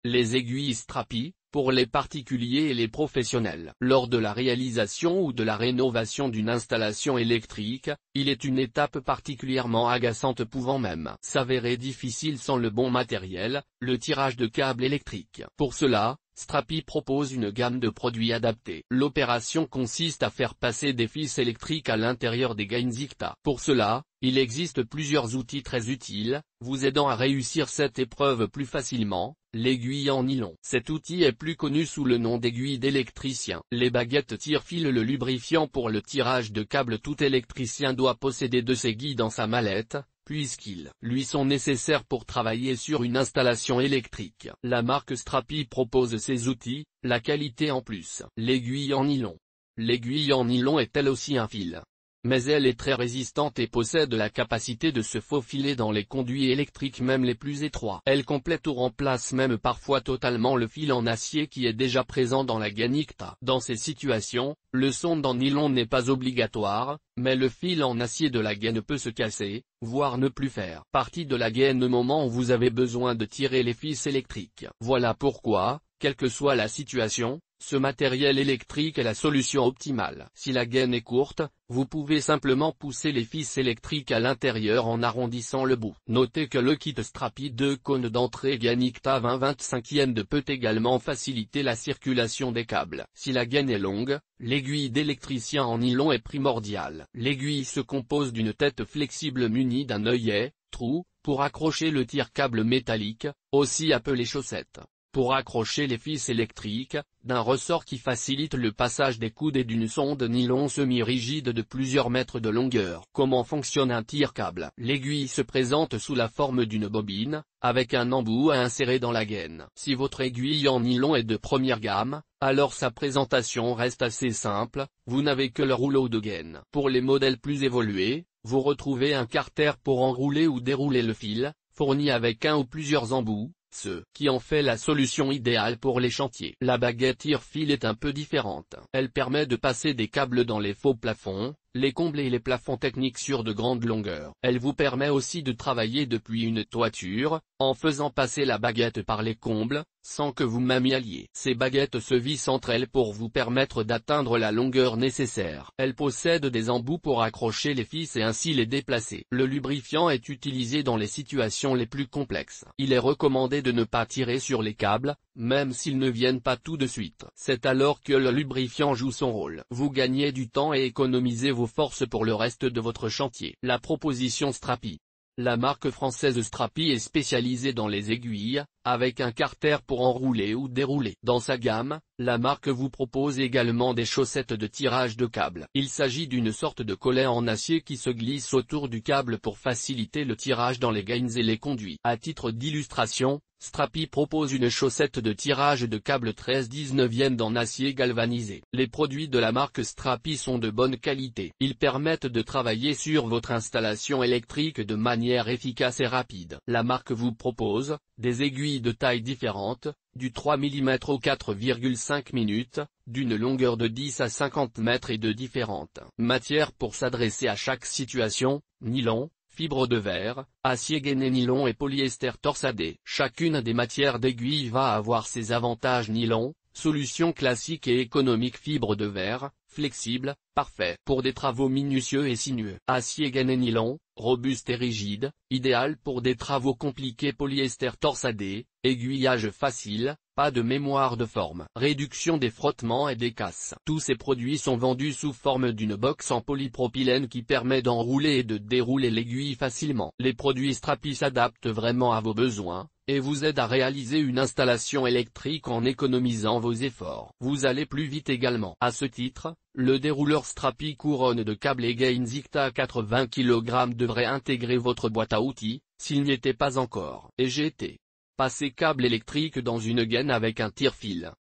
Les aiguilles Strapi, pour les particuliers et les professionnels. Lors de la réalisation ou de la rénovation d'une installation électrique, il est une étape particulièrement agaçante pouvant même s'avérer difficile sans le bon matériel, le tirage de câbles électriques. Pour cela, Strapi propose une gamme de produits adaptés. L'opération consiste à faire passer des fils électriques à l'intérieur des Gainzikta. Pour cela, il existe plusieurs outils très utiles, vous aidant à réussir cette épreuve plus facilement. L'aiguille en nylon. Cet outil est plus connu sous le nom d'aiguille d'électricien. Les baguettes tire-fil, le lubrifiant pour le tirage de câbles. Tout électricien doit posséder de ces guides dans sa mallette, puisqu'ils lui sont nécessaires pour travailler sur une installation électrique. La marque Strapi propose ces outils, la qualité en plus. L'aiguille en nylon. L'aiguille en nylon est elle aussi un fil, mais elle est très résistante et possède la capacité de se faufiler dans les conduits électriques même les plus étroits. Elle complète ou remplace même parfois totalement le fil en acier qui est déjà présent dans la Gainzikta. Dans ces situations, le sonde en nylon n'est pas obligatoire, mais le fil en acier de la gaine peut se casser, voire ne plus faire partie de la gaine au moment où vous avez besoin de tirer les fils électriques. Voilà pourquoi, quelle que soit la situation, ce matériel électrique est la solution optimale. Si la gaine est courte, vous pouvez simplement pousser les fils électriques à l'intérieur en arrondissant le bout. Notez que le kit Strapi 2 cônes d'entrée Gainzikta 20/25 de peut également faciliter la circulation des câbles. Si la gaine est longue, l'aiguille d'électricien en nylon est primordiale. L'aiguille se compose d'une tête flexible munie d'un œillet, trou, pour accrocher le tire-câble métallique, aussi appelé chaussette. Pour accrocher les fils électriques, d'un ressort qui facilite le passage des coudes et d'une sonde nylon semi-rigide de plusieurs mètres de longueur. Comment fonctionne un tire-câble? L'aiguille se présente sous la forme d'une bobine, avec un embout à insérer dans la gaine. Si votre aiguille en nylon est de première gamme, alors sa présentation reste assez simple, vous n'avez que le rouleau de gaine. Pour les modèles plus évolués, vous retrouvez un carter pour enrouler ou dérouler le fil, fourni avec un ou plusieurs embouts, ce qui en fait la solution idéale pour les chantiers. La baguette tire-fil est un peu différente. Elle permet de passer des câbles dans les faux plafonds, les combles et les plafonds techniques sur de grandes longueurs. Elle vous permet aussi de travailler depuis une toiture, en faisant passer la baguette par les combles, sans que vous-même y alliez. Ces baguettes se vissent entre elles pour vous permettre d'atteindre la longueur nécessaire. Elles possèdent des embouts pour accrocher les fils et ainsi les déplacer. Le lubrifiant est utilisé dans les situations les plus complexes. Il est recommandé de ne pas tirer sur les câbles, même s'ils ne viennent pas tout de suite. C'est alors que le lubrifiant joue son rôle. Vous gagnez du temps et économisez vos forces pour le reste de votre chantier. La proposition Strapi. La marque française Strapi est spécialisée dans les aiguilles, avec un carter pour enrouler ou dérouler. Dans sa gamme, la marque vous propose également des chaussettes de tirage de câble. Il s'agit d'une sorte de collet en acier qui se glisse autour du câble pour faciliter le tirage dans les gaines et les conduits. À titre d'illustration, Strapi propose une chaussette de tirage de câble 13/19 en acier galvanisé. Les produits de la marque Strapi sont de bonne qualité. Ils permettent de travailler sur votre installation électrique de manière efficace et rapide. La marque vous propose des aiguilles de tailles différentes, du 3 mm au 4,5 minutes, d'une longueur de 10 à 50 mètres et de différentes matières pour s'adresser à chaque situation, nylon, fibre de verre, acier gainé nylon et polyester torsadé. Chacune des matières d'aiguille va avoir ses avantages. Nylon, solution classique et économique. Fibre de verre, flexible, parfait pour des travaux minutieux et sinueux. Acier gainé nylon, robuste et rigide, idéal pour des travaux compliqués. Polyester torsadé, aiguillage facile, pas de mémoire de forme. Réduction des frottements et des casses. Tous ces produits sont vendus sous forme d'une box en polypropylène qui permet d'enrouler et de dérouler l'aiguille facilement. Les produits Strapi s'adaptent vraiment à vos besoins, et vous aident à réaliser une installation électrique en économisant vos efforts. Vous allez plus vite également. À ce titre, le dérouleur Strapi couronne de câbles et Gainzikta 80 kg devrait intégrer votre boîte à outils, s'il n'y était pas encore. Et GT. Passer câble électrique dans une gaine avec un tire-fil.